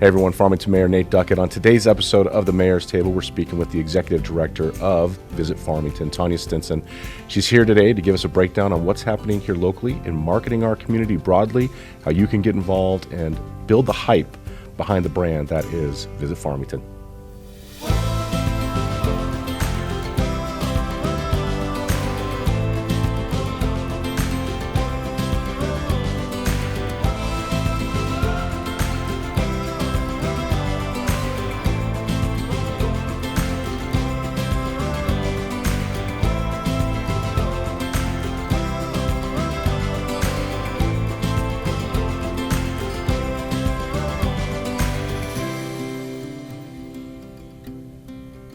Hey everyone, Farmington Mayor Nate Duckett. On today's episode of the Mayor's Table, we're speaking with the Executive Director of Visit Farmington, Tonya Stinson. She's here today to give us a breakdown on what's happening here locally in marketing our community broadly, how you can get involved and build the hype behind the brand that is Visit Farmington.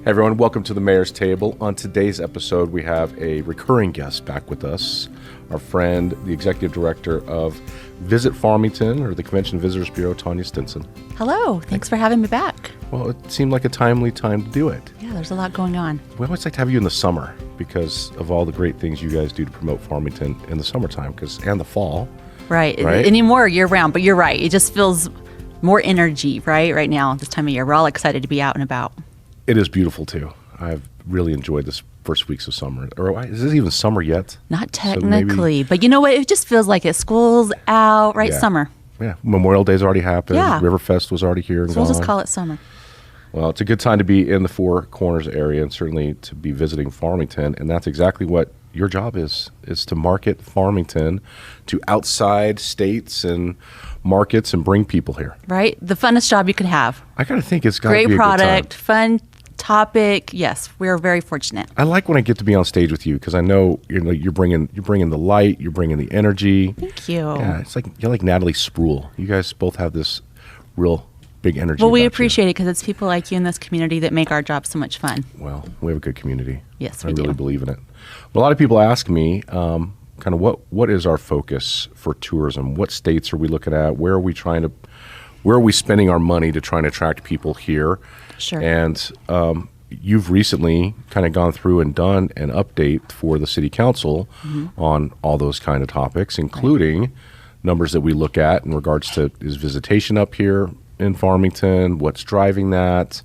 Hey everyone, welcome to the Mayor's Table. On today's episode, we have a recurring guest back with us, our friend, the Executive Director of Visit Farmington, or the Convention Visitors Bureau, Tonya Stinson. Hello, thanks for having me back. Well, it seemed like a timely time to do it. Yeah, there's a lot going on. We always like to have you in the summer because of all the great things you guys do to promote Farmington in the summertime and the fall. Right, anymore year-round, but you're right. It just feels more energy, right now, this time of year. We're all excited to be out and about. It is beautiful, too. I've really enjoyed this first weeks of summer. Or is this even summer yet? Not technically, but you know what? It just feels like it. School's out, right? Yeah. Summer. Yeah, Memorial Day's already happened. Yeah. Riverfest was already here and So gone. we'll just call it summer. Well, it's a good time to be in the Four Corners area and certainly to be visiting Farmington. And that's exactly what your job is to market Farmington to outside states and markets and bring people here. Right? The funnest job you could have. I got to think it's got to be a Great product, good time. fun topic. Yes, we're very fortunate. I like when I get to be on stage with you because I know you're bringing the light, you're bringing the energy. Thank you. Yeah, it's like you're like Natalie Spruill. You guys both have this real big energy. Well, we about appreciate it because it's people like you in this community that make our job so much fun. Well, we have a good community. Yes, I we do. really believe in it. But a lot of people ask me, kind of what is our focus for tourism? What states are we looking at? Where are we spending our money to try and attract people here? Sure. And you've recently kind of gone through and done an update for the city council on all those kind of topics, including numbers that we look at in regards to is visitation up here in Farmington, what's driving that.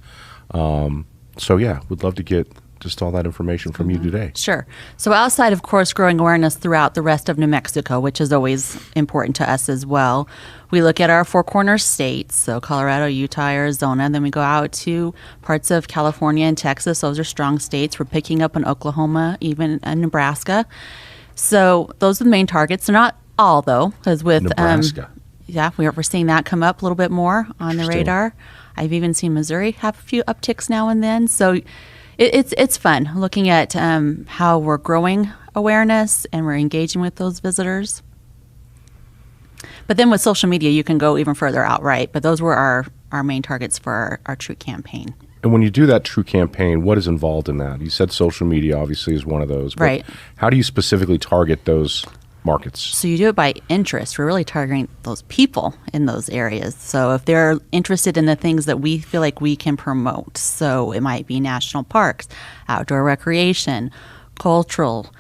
So yeah, we'd love to get just all that information from you today. Sure. So outside, of course, growing awareness throughout the rest of New Mexico, which is always important to us as well, we look at our Four Corners states, so Colorado, Utah, Arizona, and then we go out to parts of California and Texas. Those are strong states. We're picking up in Oklahoma, even in Nebraska. So those are the main targets. They're not all, though, because with Nebraska. We're seeing that come up a little bit more on the radar. I've even seen Missouri have a few upticks now and then. So it's fun looking at how we're growing awareness and we're engaging with those visitors. But then with social media, you can go even further out, right? But those were our main targets for our True campaign. And when you do that True campaign, what is involved in that? You said social media obviously is one of those. But right. How do you specifically target those markets? So you do it by interest. We're really targeting those people in those areas. So if they're interested in the things that we feel like we can promote, so it might be national parks, outdoor recreation, cultural.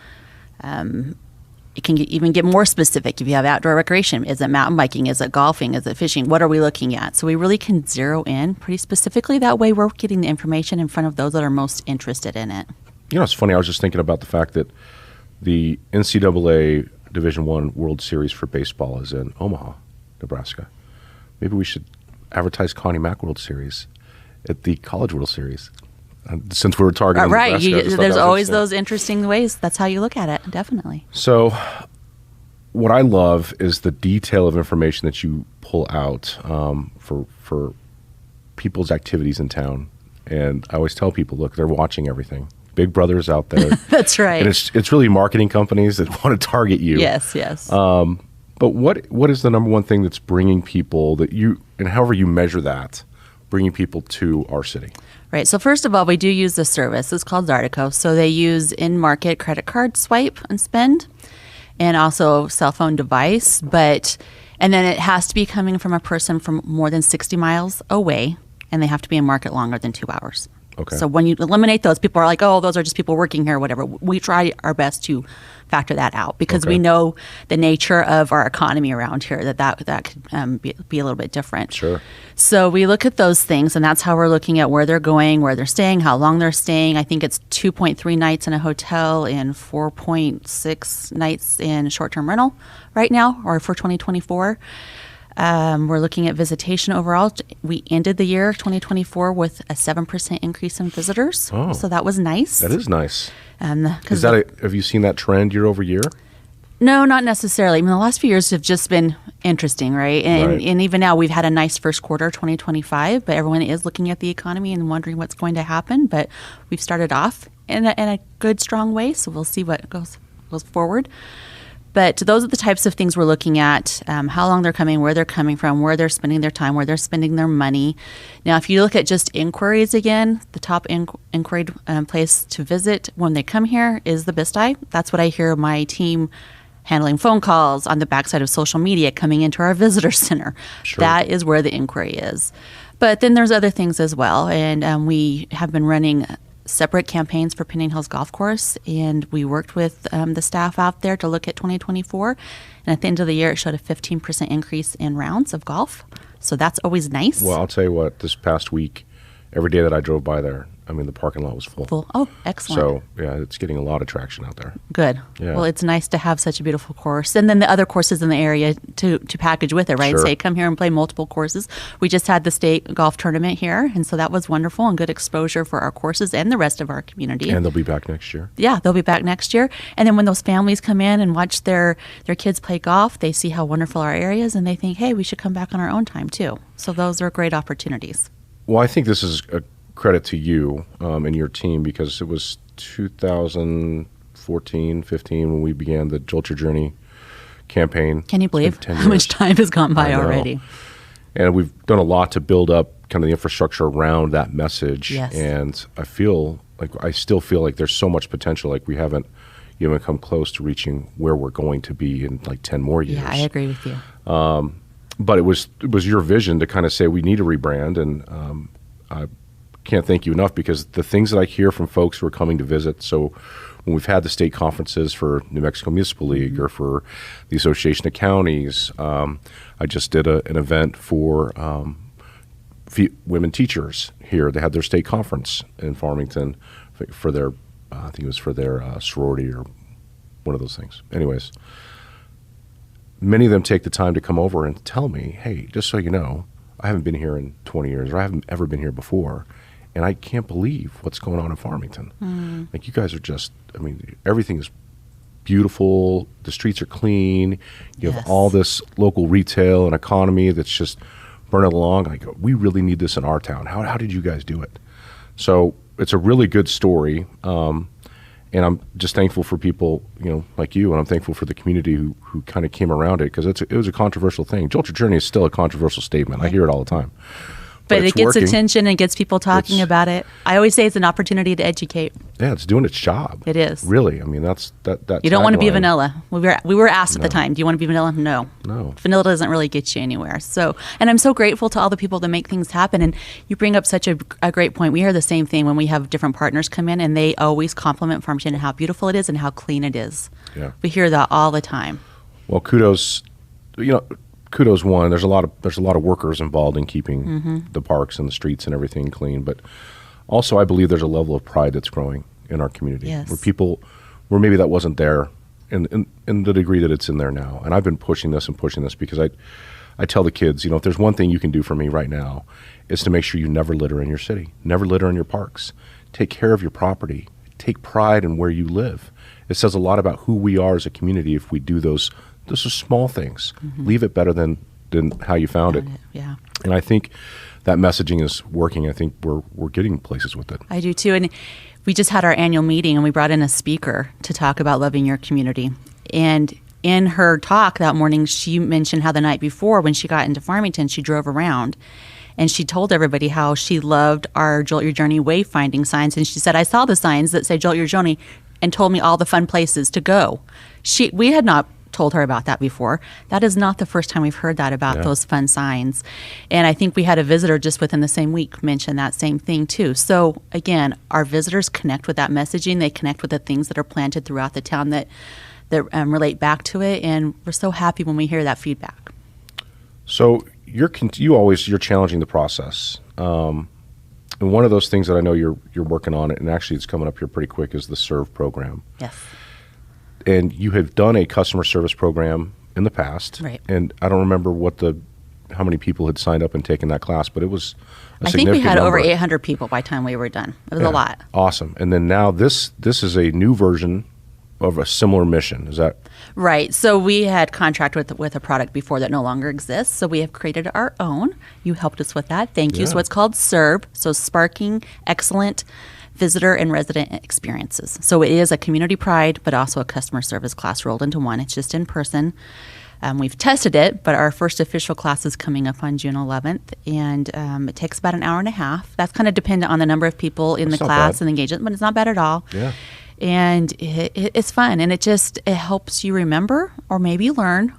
It can even get more specific if you have outdoor recreation. Is it mountain biking? Is it golfing? Is it fishing? What are we looking at? So we really can zero in pretty specifically. That way we're getting the information in front of those that are most interested in it. You know, it's funny. I was just thinking about the fact that the NCAA Division I World Series for baseball is in Omaha, Nebraska. Maybe we should advertise Connie Mack World Series at the College World Series. Since we were targeting Nebraska, there's always those interesting ways. That's how you look at it, definitely. So what I love is the detail of information that you pull out for people's activities in town. And I always tell people, look, they're watching everything. Big Brother is out there. That's right. And it's really marketing companies that want to target you. Yes. But what is the number one thing that's bringing people that you, and however you measure that, bringing people to our city? Right. So first of all, we do use this service. It's called Zardico. So they use in-market credit card swipe and spend, and also cell phone device. And then it has to be coming from a person from more than 60 miles away, and they have to be in market longer than 2 hours. Okay. So when you eliminate those, people are like, oh, those are just people working here or whatever. We try our best to factor that out because we know the nature of our economy around here, that could be a little bit different. Sure. So we look at those things, and that's how we're looking at where they're going, where they're staying, how long they're staying. I think it's 2.3 nights in a hotel and 4.6 nights in short-term rental right now, or for 2024. We're looking at visitation overall. We ended the year 2024 with a 7% increase in visitors. Oh, so that was nice. That is nice. Is that have you seen that trend year over year? No, not necessarily. I mean, the last few years have just been interesting, right? And even now, we've had a nice first quarter, 2025, but everyone is looking at the economy and wondering what's going to happen. But we've started off in a good, strong way, so we'll see what goes forward. But those are the types of things we're looking at, how long they're coming, where they're coming from, where they're spending their time, where they're spending their money. Now, if you look at just inquiries again, the top inquiry place to visit when they come here is the Bisti. That's what I hear my team handling phone calls on the backside of social media, coming into our visitor center. Sure. That is where the inquiry is. But then there's other things as well. And we have been running separate campaigns for Pinning Hills Golf Course, and we worked with the staff out there to look at 2024. And at the end of the year, it showed a 15% increase in rounds of golf. So that's always nice. Well, I'll tell you what, this past week, every day that I drove by there, I mean, the parking lot was full. Oh, excellent. So, yeah, it's getting a lot of traction out there. Good. Yeah. Well, it's nice to have such a beautiful course. And then the other courses in the area to package with it, right? Sure. Say, come here and play multiple courses. We just had the state golf tournament here, and so that was wonderful and good exposure for our courses and the rest of our community. And they'll be back next year. Yeah, they'll be back next year. And then when those families come in and watch their kids play golf, they see how wonderful our area is, and they think, hey, we should come back on our own time, too. So those are great opportunities. Well, I think this is a credit to you and your team, because it was 2014, 15 when we began the Jolt Your Journey campaign. Can you believe how much time has gone by already? And we've done a lot to build up kind of the infrastructure around that message. Yes. And I still feel like there's so much potential. Like we haven't even come close to reaching where we're going to be in like 10 more years. Yeah, I agree with you. But it was your vision to kind of say we need a rebrand, and I can't thank you enough, because the things that I hear from folks who are coming to visit. So when we've had the state conferences for New Mexico Municipal League or for the Association of Counties, I just did an event for women teachers here. They had their state conference in Farmington for their, I think it was for their sorority or one of those things. Anyways, many of them take the time to come over and tell me, hey, just so you know, I haven't been here in 20 years, or I haven't ever been here before, and I can't believe what's going on in Farmington. Like, you guys are just, I mean, everything is beautiful. The streets are clean. You have all this local retail and economy that's just burning along. I go, we really need this in our town. How did you guys do it? So it's a really good story. And I'm just thankful for people, like you, and I'm thankful for the community who kind of came around it, because it was a controversial thing. Jolt Your Journey is still a controversial statement. I hear it all the time. But it gets attention and gets people talking about it. I always say it's an opportunity to educate. Yeah, it's doing its job. It is. Really. I mean, that you don't want to be vanilla. We were asked at the time, do you want to be vanilla? No. Vanilla doesn't really get you anywhere. So, and I'm so grateful to all the people that make things happen. And you bring up such a great point. We hear the same thing when we have different partners come in, and they always compliment Farmington and how beautiful it is and how clean it is. Yeah. We hear that all the time. Well, kudos. Kudos one. There's a lot of workers involved in keeping the parks and the streets and everything clean, but also I believe there's a level of pride that's growing in our community, where maybe that wasn't there in the degree that it's in there now. And I've been pushing this because I tell the kids, if there's one thing you can do for me right now, is to make sure you never litter in your city, never litter in your parks, take care of your property, take pride in where you live. It says a lot about who we are as a community if we do those are small things. Leave it better than how you found it. Yeah. And I think that messaging is working. I think we're getting places with it. I do too. And we just had our annual meeting, and we brought in a speaker to talk about loving your community. And in her talk that morning, she mentioned how the night before, when she got into Farmington, she drove around and she told everybody how she loved our Jolt Your Journey wayfinding signs. And she said, I saw the signs that say Jolt Your Journey and told me all the fun places to go. We had not told her about that before. That is not the first time we've heard that about those fun signs. And I think we had a visitor just within the same week mention that same thing too. So again, our visitors connect with that messaging. They connect with the things that are planted throughout the town that relate back to it. And we're so happy when we hear that feedback. So you're challenging the process. And one of those things that I know you're working on, and actually it's coming up here pretty quick, is the SERVE program. Yes. And you have done a customer service program in the past. Right. And I don't remember how many people had signed up and taken that class, but it was a significant I think we had number. over 800 people by the time we were done. It was a lot. Awesome. And then now this is a new version of a similar mission. Is that right? So we had contracted with a product before that no longer exists. So we have created our own. You helped us with that. Thank you. So it's called SERVE. So Sparking Excellent Visitor and Resident Experiences. So it is a community pride, but also a customer service class rolled into one. It's just in person. We've tested it, but our first official class is coming up on June 11th, and it takes about an hour and a half. That's kind of dependent on the number of people in the class and the engagement, but it's not bad at all. Yeah. And it's fun, and it helps you remember or maybe learn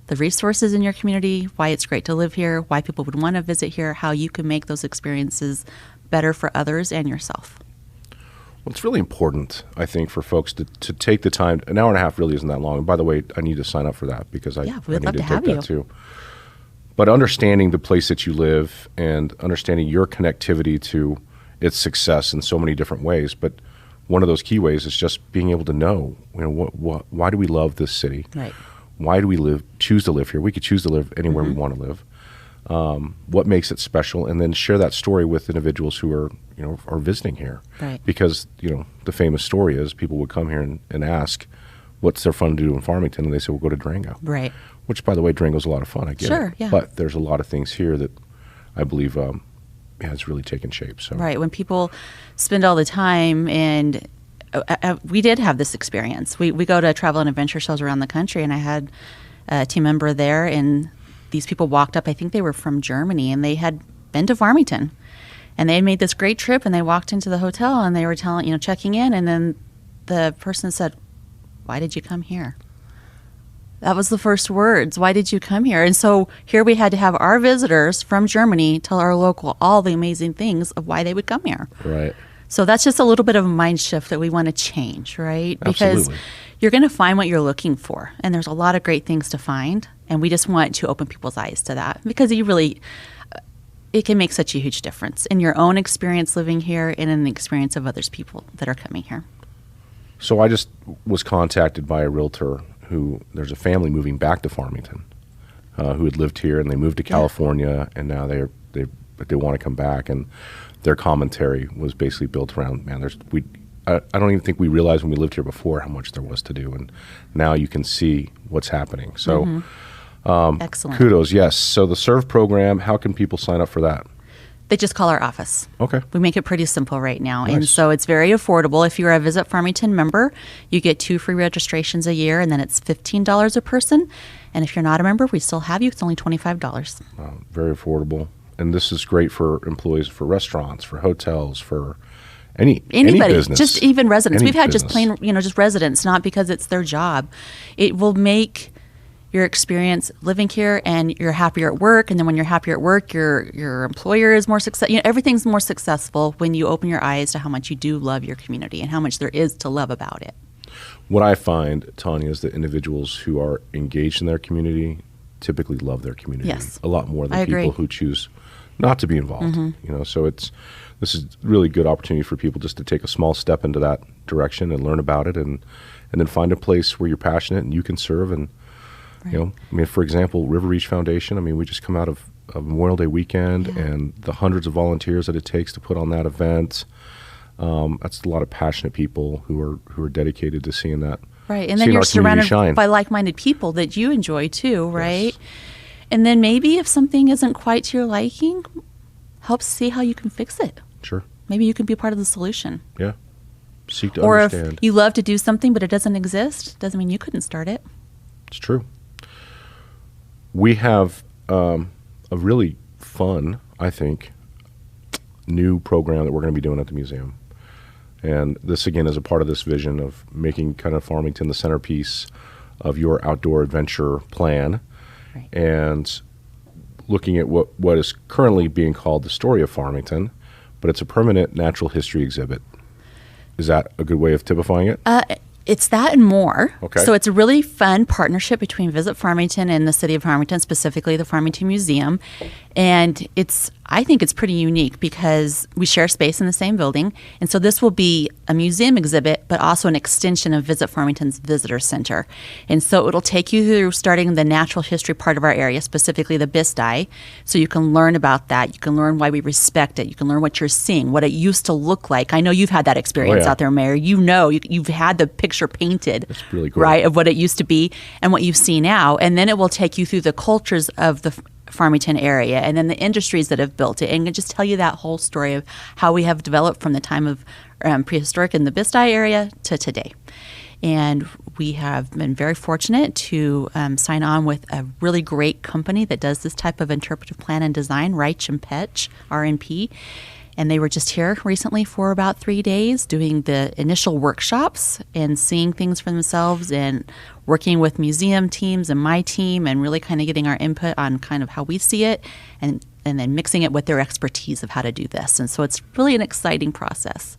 the resources in your community, why it's great to live here, why people would want to visit here, how you can make those experiences better for others and yourself. Well, it's really important, I think, for folks to take the time. An hour and a half really isn't that long. And by the way, I need to sign up for that because I need to take that too. But understanding the place that you live and understanding your connectivity to its success in so many different ways. But one of those key ways is just being able to know, why do we love this city? Right. Why do we choose to live here? We could choose to live anywhere we want to live. What makes it special? And then share that story with individuals who are visiting here. Right. Because, the famous story is people would come here and ask, what's their fun to do in Farmington? And they say, we'll go to Durango. Right. Which, by the way, Durango's a lot of fun. I get it. Yeah. But there's a lot of things here that I believe has really taken shape. So right. When people spend all the time, and we did have this experience. We go to travel and adventure shows around the country, and I had a team member there, and these people walked up. I think they were from Germany, and they had been to Farmington, and they had made this great trip, and they walked into the hotel, and they were checking in, and then the person said, "Why did you come here?" That was the first words. Why did you come here? And so here we had to have our visitors from Germany tell our local all the amazing things of why they would come here. Right. So that's just a little bit of a mind shift that we want to change, right? Because Absolutely. You're going to find what you're looking for. And there's a lot of great things to find. And we just want to open people's eyes to that because it can make such a huge difference in your own experience living here and in the experience of others people that are coming here. So I just was contacted by a realtor there's a family moving back to Farmington who had lived here, and they moved to California, and now they want to come back, and their commentary was basically built around, I don't even think we realized when we lived here before how much there was to do, and now you can see what's happening. So Excellent. Kudos, yes. So the SERVE program, how can people sign up for that? They just call our office. Okay. We make it pretty simple right now. Nice. And so it's very affordable. If you're a Visit Farmington member, you get 2 free registrations a year, and then it's $15 a person. And if you're not a member, we still have you. It's only $25. Very affordable. And this is great for employees, for restaurants, for hotels, for anybody, any business. Just even residents. Any We've had business. just plain, just residents, not because it's their job. It will make your experience living here, and you're happier at work. And then when you're happier at work, your employer is more successful. Everything's more successful when you open your eyes to how much you do love your community and how much there is to love about it. What I find, Tonya, is that individuals who are engaged in their community typically love their community a lot more than people who choose not to be involved. So this is really good opportunity for people just to take a small step into that direction and learn about it, and then find a place where you're passionate and you can serve. And for example, River Reach Foundation, we just come out of Memorial Day weekend, and the hundreds of volunteers that it takes to put on that event. That's a lot of passionate people who are dedicated to seeing that. Right, and then you're surrounded by like-minded people that you enjoy too, right? Yes. And then maybe if something isn't quite to your liking, help see how you can fix it. Sure. Maybe you can be part of the solution. Yeah. Seek to or understand. Or if you love to do something but it doesn't exist, doesn't mean you couldn't start it. It's true. We have a really fun, I think, new program that we're going to be doing at the museum. And this, again, is a part of this vision of making kind of Farmington the centerpiece of your outdoor adventure plan, Right. and looking at what is currently being called the Story of Farmington, but it's a permanent natural history exhibit. Is that a good way of typifying it? It's that and more. Okay. So it's a really fun partnership between Visit Farmington and the City of Farmington, specifically the Farmington Museum. And I think it's pretty unique because we share space in the same building. And so this will be a museum exhibit, but also an extension of Visit Farmington's Visitor Center. And so it'll take you through starting the natural history part of our area, specifically the Bisteye. So you can learn about that. You can learn why we respect it. You can learn what you're seeing, what it used to look like. I know you've had that experience out there, Mayor. You know, you've had the picture painted, It's really cool. right, of what it used to be and what you see now. And then it will take you through the cultures of the Farmington area and then the industries that have built it, and just tell you that whole story of how we have developed from the time of prehistoric in the Bisteye area to today. And we have been very fortunate to sign on with a really great company that does this type of interpretive plan and design, Reich and Petch, RNP. And they were just here recently for about 3 days doing the initial workshops and seeing things for themselves and working with museum teams and my team and really kind of getting our input on kind of how we see it and then mixing it with their expertise of how to do this. And so it's really an exciting process.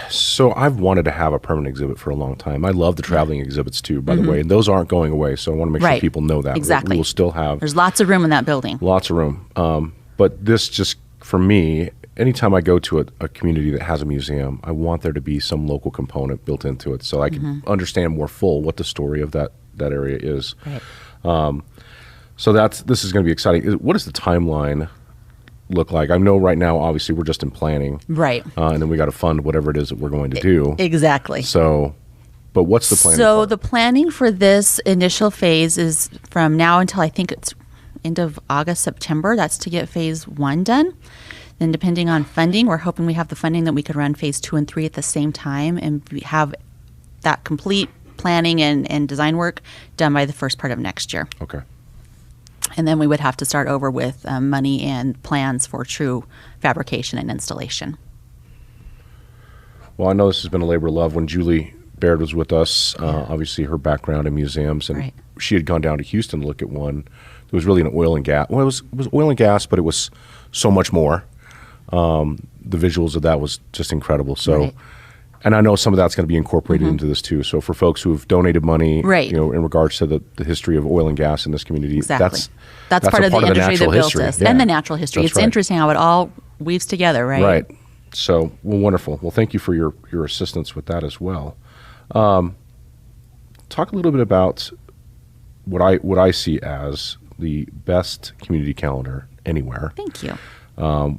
So I've wanted to have a permanent exhibit for a long time. I love the traveling exhibits too, by the way, and those aren't going away. So I want to make sure people know that. Exactly. We will still have There's lots of room in that building. lots of room. But this just, for me, anytime I go to a community that has a museum, I want there to be some local component built into it so I can understand more full what the story of that area is. Right. So this is going to be exciting. What does the timeline look like? I know right now, obviously, we're just in planning. Right. And then we got to fund whatever it is that we're going to do. Exactly. So, but what's the planning? So part? the planning for this initial phase is from now until I think it's end of August, September. That's to get phase 1 done. Then depending on funding, we're hoping we have the funding that we could run phase 2 and 3 at the same time and have that complete planning and design work done by the first part of next year. Okay. And then we would have to start over with money and plans for true fabrication and installation. Well, I know this has been a labor of love. When Julie Baird was with us, obviously her background in museums, and she had gone down to Houston to look at one. It was really an oil and gas. Well, it was oil and gas, but it was so much more. The visuals of that was just incredible. So, and I know some of that's going to be incorporated into this too. So for folks who have donated money, you know, in regards to the history of oil and gas in this community, that's part of the industry that built us and the natural history. That's it's interesting how it all weaves together, right? Right. So, well, wonderful. Well, thank you for your assistance with that as well. Talk a little bit about what I see as the best community calendar anywhere. Thank you.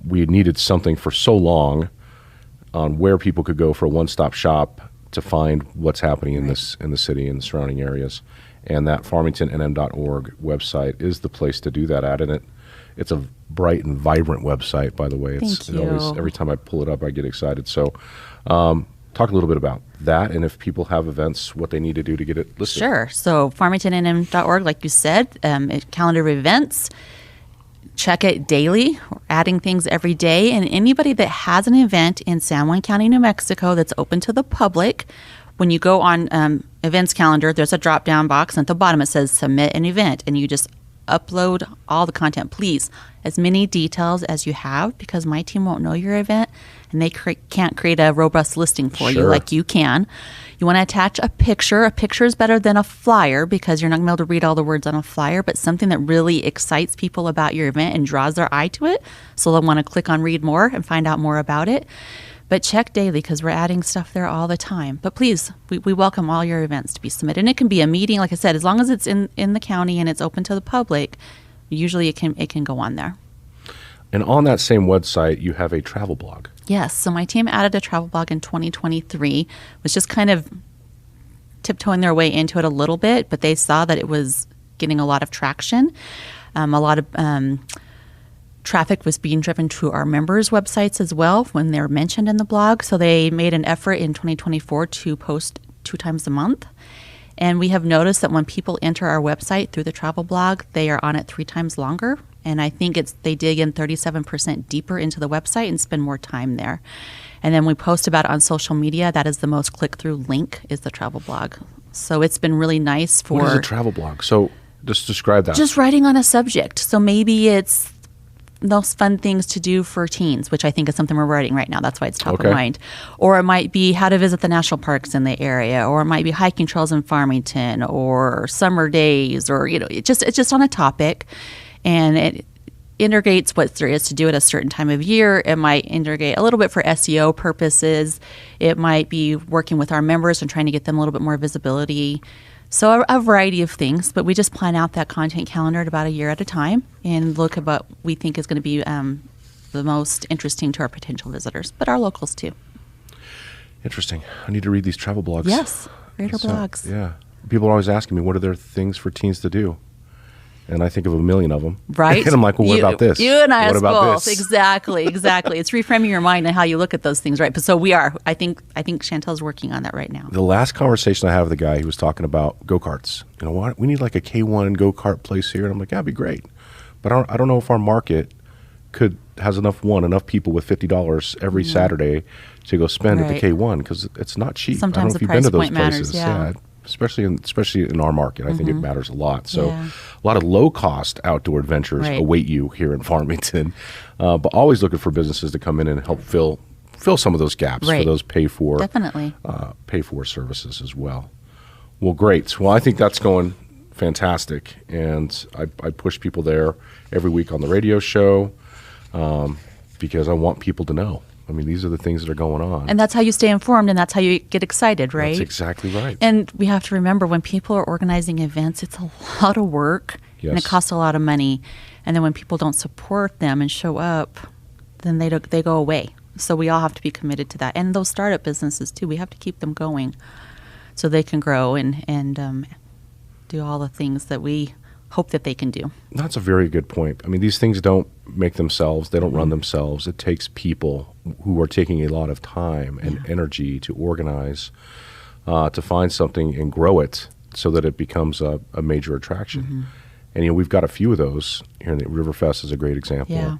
We had needed something for so long on where people could go for a one-stop shop to find what's happening in the city and the surrounding areas, and that farmingtonnm.org website is the place to do that at. And it's a bright and vibrant website, by the way. Thank you. Always, every time I pull it up, I get excited. So, talk a little bit about that, and if people have events, what they need to do to get it listed. Sure. So farmingtonnm.org, like you said, calendar of events. Check it daily. We're adding things every day. And anybody that has an event in San Juan County, New Mexico that's open to the public, when you go on events calendar, there's a drop-down box. And at the bottom it says submit an event. And you just upload all the content. Please, as many details as you have, because my team won't know your event. And they can't create a robust listing for you like you can. You want to attach a picture. A picture is better than a flyer because you're not going to be able to read all the words on a flyer, but something that really excites people about your event and draws their eye to it. So they'll want to click on read more and find out more about it. But check daily because we're adding stuff there all the time. But please, we welcome all your events to be submitted. And it can be a meeting, like I said, as long as it's in the county and it's open to the public, usually it can go on there. And on that same website, you have a travel blog. Yes. So my team added a travel blog in 2023, was just kind of tiptoeing their way into it a little bit, but they saw that it was getting a lot of traction. A lot of traffic was being driven to our members' websites as well when they're mentioned in the blog. So they made an effort in 2024 to post 2 times a month. And we have noticed that when people enter our website through the travel blog, they are on it 3 times longer. And I think they dig in 37% deeper into the website and spend more time there. And then we post about it on social media. That is the most click-through link is the travel blog. So it's been really nice for... What is a travel blog? So just describe that. Just writing on a subject. So maybe it's those fun things to do for teens, which I think is something we're writing right now. That's why it's top of mind. Or it might be how to visit the national parks in the area, or it might be hiking trails in Farmington, or summer days, or it's just on a topic, and it integrates what there is to do at a certain time of year. It might integrate a little bit for SEO purposes. It might be working with our members and trying to get them a little bit more visibility. So a variety of things, but we just plan out that content calendar at about a year at a time and look at what we think is going to be the most interesting to our potential visitors, but our locals too. Interesting. I need to read these travel blogs. Yes, read our blogs. Yeah. People are always asking me, what are there things for teens to do? And I think of a million of them. Right. And I'm like, well, what about this? You and I what about both. this? Exactly. It's reframing your mind and how you look at those things, right? But so we are. I think Chantel's working on that right now. The last conversation I had with the guy, he was talking about go-karts. You know what? We need like a K1 go-kart place here. And I'm like, that'd be great. But I don't know if our market has enough people with $50 every Saturday to go spend at the K1, because it's not cheap. Sometimes I don't know if the you've been to price those point places. matters, yeah. Especially in our market. I think it matters a lot. So a lot of low-cost outdoor adventures await you here in Farmington, but always looking for businesses to come in and help fill some of those gaps for those pay-for services as well. Well, great. Well, I think that's going fantastic, and I push people there every week on the radio show because I want people to know. I mean, these are the things that are going on. And that's how you stay informed, and that's how you get excited, right? That's exactly right. And we have to remember, when people are organizing events, it's a lot of work, and it costs a lot of money. And then when people don't support them and show up, then they go away. So we all have to be committed to that. And those startup businesses, too, we have to keep them going so they can grow and do all the things that we hope that they can do. That's a very good point. I mean, these things don't make themselves. They don't run themselves. It takes people who are taking a lot of time and energy to organize, to find something and grow it so that it becomes a major attraction. And, we've got a few of those here. Riverfest is a great example. Yeah.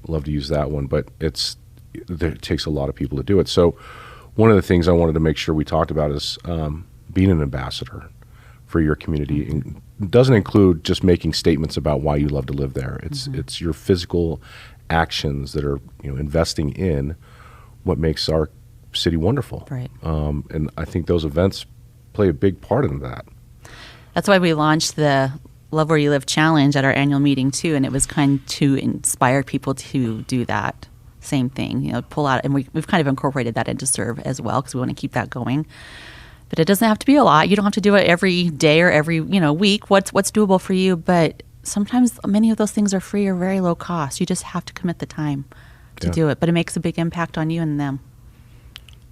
Love to use that one, but it takes a lot of people to do it. So one of the things I wanted to make sure we talked about is being an ambassador for your community. And it doesn't include just making statements about why you love to live there. It's your physical actions that are investing in what makes our city wonderful. Right. And I think those events play a big part in that. That's why we launched the Love Where You Live Challenge at our annual meeting too, and it was kind of to inspire people to do that same thing. Pull out, and we've kind of incorporated that into Serve as well, because we want to keep that going. But it doesn't have to be a lot. You don't have to do it every day or every week. What's doable for you? But sometimes many of those things are free or very low cost. You just have to commit the time to do it. But it makes a big impact on you and them.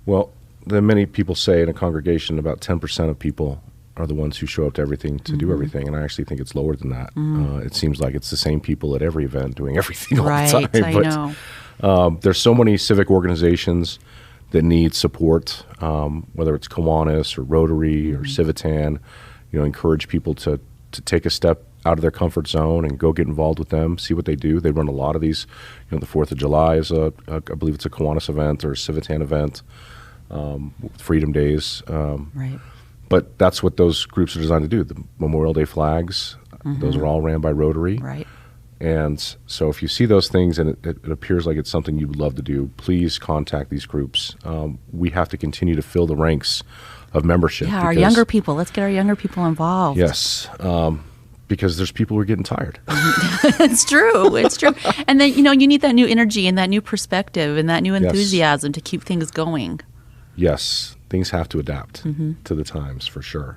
Well, then many people say in a congregation about 10% of people are the ones who show up to everything to do everything, and I actually think it's lower than that. It seems like it's the same people at every event doing everything all the time. I know. There's so many civic organizations that need support, whether it's Kiwanis or Rotary or Civitan. Encourage people to take a step out of their comfort zone and go get involved with them, see what they do. They run a lot of these. The 4th of July is I believe it's a Kiwanis event or a Civitan event, Freedom Days. Right. But that's what those groups are designed to do. The Memorial Day flags, those are all ran by Rotary. Right. And so if you see those things and it appears like it's something you would love to do, please contact these groups. We have to continue to fill the ranks of membership. Yeah, our younger people. Let's get our younger people involved. Yes, because there's people who are getting tired. It's true. It's true. And then, you need that new energy and that new perspective and that new enthusiasm to keep things going. Yes, things have to adapt to the times for sure.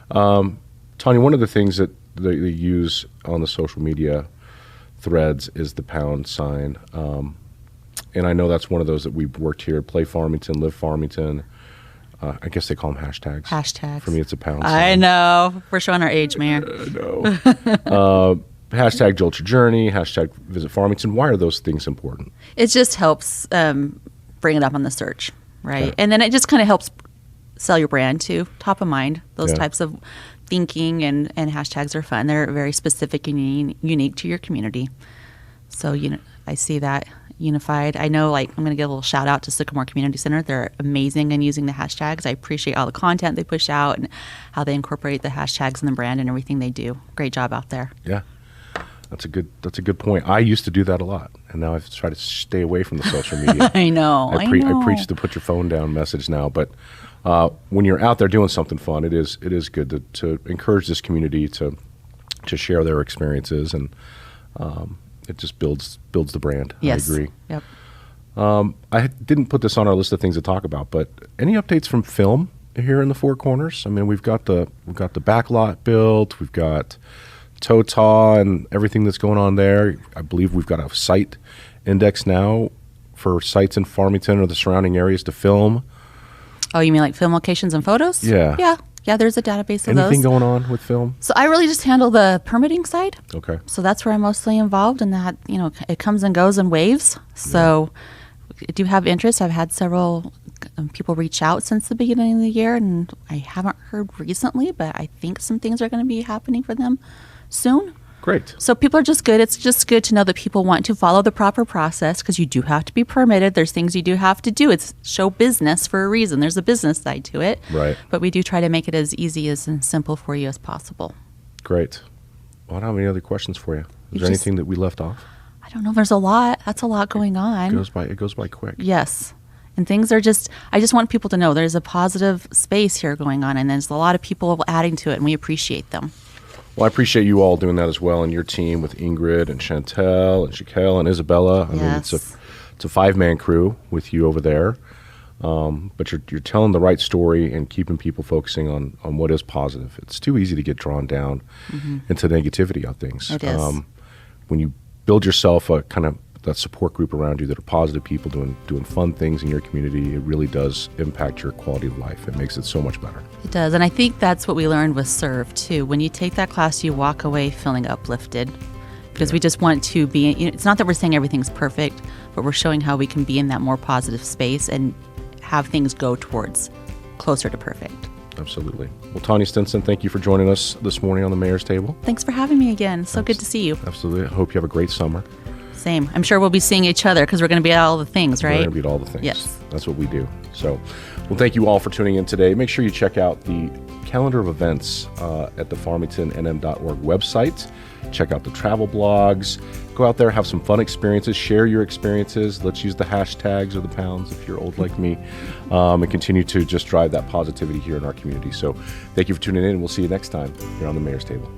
Tonya, one of the things that they use on the social media threads is the pound sign. And I know that's one of those that we've worked here, Play Farmington, Live Farmington. I guess they call them hashtags. Hashtags. For me, it's a pound sign. I know. We're showing our age, man. I know. Hashtag Jolt Your Journey, hashtag Visit Farmington. Why are those things important? It just helps bring it up on the search, right? Okay. And then it just kind of helps sell your brand too, top of mind. Those types of thinking and hashtags are fun. They're very specific and unique to your community. So, I see that unified. I know, I'm going to give a little shout out to Sycamore Community Center. They're amazing in using the hashtags. I appreciate all the content they push out and how they incorporate the hashtags in the brand and everything they do. Great job out there. Yeah. That's a good point. I used to do that a lot, and now I've tried to stay away from the social media. I know. I preach the put your phone down message now, but when you're out there doing something fun, it is good to encourage this community to share their experiences, and it just builds the brand. Yes. I agree. Yep. I didn't put this on our list of things to talk about, but any updates from film here in the Four Corners? I mean, we've got the backlot built, we've got TOTA and everything that's going on there. I believe we've got a site index now for sites in Farmington or the surrounding areas to film. Oh, you mean like film locations and photos? Yeah. Yeah, there's a database of those. Anything going on with film? So I really just handle the permitting side. Okay. So that's where I'm mostly involved, and that, it comes and goes in waves. So I do have interest. I've had several people reach out since the beginning of the year, and I haven't heard recently, but I think some things are going to be happening for them soon. Great. So people are just good. It's just good to know that people want to follow the proper process, because you do have to be permitted. There's things you do have to do. It's show business for a reason. There's a business side to it. Right. But we do try to make it as easy and simple for you as possible. Great. Well, I don't have any other questions for you. Is there anything that we left off? I don't know. There's a lot. That's a lot going on. It goes by quick. Yes. And things are I just want people to know there's a positive space here going on, and there's a lot of people adding to it, and we appreciate them. Well, I appreciate you all doing that as well, and your team with Ingrid and Chantel and Shaquelle and Isabella. I mean, it's a 5-man crew with you over there, but you're telling the right story and keeping people focusing on what is positive. It's too easy to get drawn down into negativity on things. It is. When you build yourself a kind of that support group around you that are positive people doing fun things in your community, it really does impact your quality of life. It makes it so much better. It does. And I think that's what we learned with Serve, too. When you take that class, you walk away feeling uplifted, because we just want to be, it's not that we're saying everything's perfect, but we're showing how we can be in that more positive space and have things go towards closer to perfect. Absolutely. Well, Tonya Stinson, thank you for joining us this morning on the Mayor's Table. Thanks for having me again. So good to see you. Absolutely. I hope you have a great summer. Same. I'm sure we'll be seeing each other, because we're going to be at all the things, right? We're going to be at all the things. Yes. That's what we do. So, well, thank you all for tuning in today. Make sure you check out the calendar of events at the farmingtonnm.org website. Check out the travel blogs. Go out there, have some fun experiences, share your experiences. Let's use the hashtags or the pounds if you're old like me, and continue to just drive that positivity here in our community. So thank you for tuning in, and we'll see you next time here on the Mayor's Table.